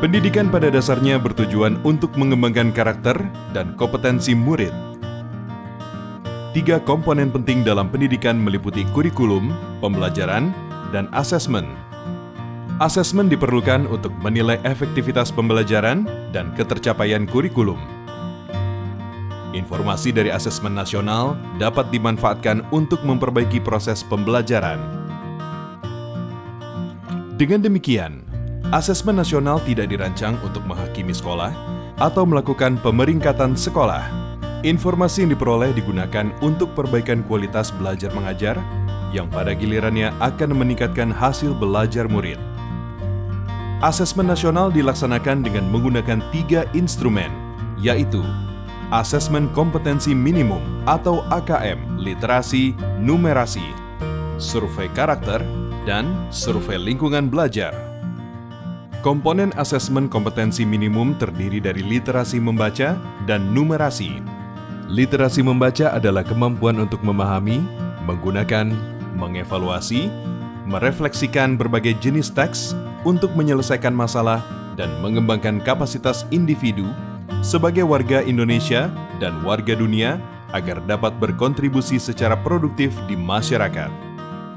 Pendidikan pada dasarnya bertujuan untuk mengembangkan karakter dan kompetensi murid. 3 komponen penting dalam pendidikan meliputi kurikulum, pembelajaran, dan asesmen. Asesmen diperlukan untuk menilai efektivitas pembelajaran dan ketercapaian kurikulum. Informasi dari asesmen nasional dapat dimanfaatkan untuk memperbaiki proses pembelajaran. Dengan demikian, asesmen nasional tidak dirancang untuk menghakimi sekolah atau melakukan pemeringkatan sekolah. Informasi yang diperoleh digunakan untuk perbaikan kualitas belajar mengajar yang pada gilirannya akan meningkatkan hasil belajar murid. Asesmen nasional dilaksanakan dengan menggunakan 3 instrumen, yaitu Asesmen Kompetensi Minimum atau AKM, Literasi, Numerasi, Survei Karakter, dan Survei Lingkungan Belajar. Komponen asesmen kompetensi minimum terdiri dari literasi membaca dan numerasi. Literasi membaca adalah kemampuan untuk memahami, menggunakan, mengevaluasi, merefleksikan berbagai jenis teks untuk menyelesaikan masalah dan mengembangkan kapasitas individu sebagai warga Indonesia dan warga dunia agar dapat berkontribusi secara produktif di masyarakat.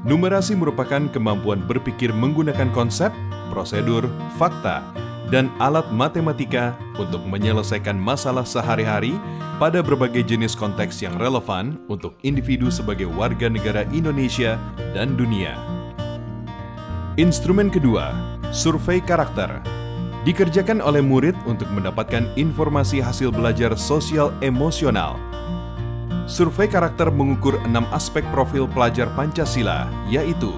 Numerasi merupakan kemampuan berpikir menggunakan konsep, prosedur, fakta, dan alat matematika untuk menyelesaikan masalah sehari-hari pada berbagai jenis konteks yang relevan untuk individu sebagai warga negara Indonesia dan dunia. Instrumen kedua, survei karakter, dikerjakan oleh murid untuk mendapatkan informasi hasil belajar sosial emosional. Survei karakter mengukur 6 aspek profil pelajar Pancasila, yaitu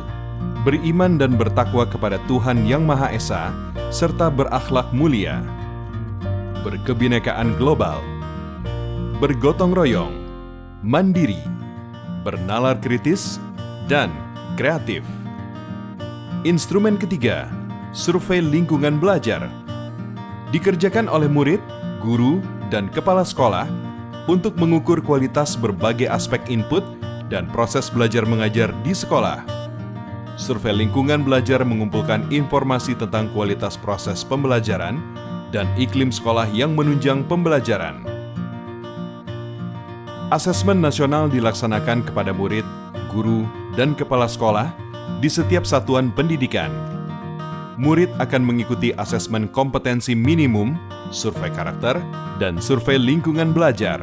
beriman dan bertakwa kepada Tuhan Yang Maha Esa, serta berakhlak mulia, berkebinekaan global, bergotong royong, mandiri, bernalar kritis, dan kreatif. Instrumen ketiga, survei lingkungan belajar, dikerjakan oleh murid, guru, dan kepala sekolah untuk mengukur kualitas berbagai aspek input dan proses belajar mengajar di sekolah. Survei lingkungan belajar mengumpulkan informasi tentang kualitas proses pembelajaran dan iklim sekolah yang menunjang pembelajaran. Asesmen nasional dilaksanakan kepada murid, guru, dan kepala sekolah di setiap satuan pendidikan. Murid akan mengikuti asesmen kompetensi minimum, survei karakter, dan survei lingkungan belajar.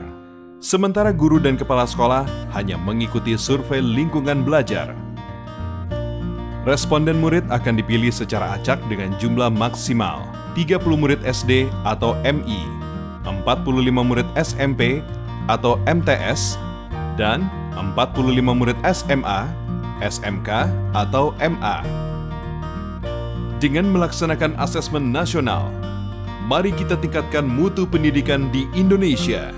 Sementara guru dan kepala sekolah hanya mengikuti survei lingkungan belajar. Responden murid akan dipilih secara acak dengan jumlah maksimal 30 murid SD atau MI, 45 murid SMP atau MTS, dan 45 murid SMA, SMK atau MA. Dengan melaksanakan asesmen nasional, mari kita tingkatkan mutu pendidikan di Indonesia.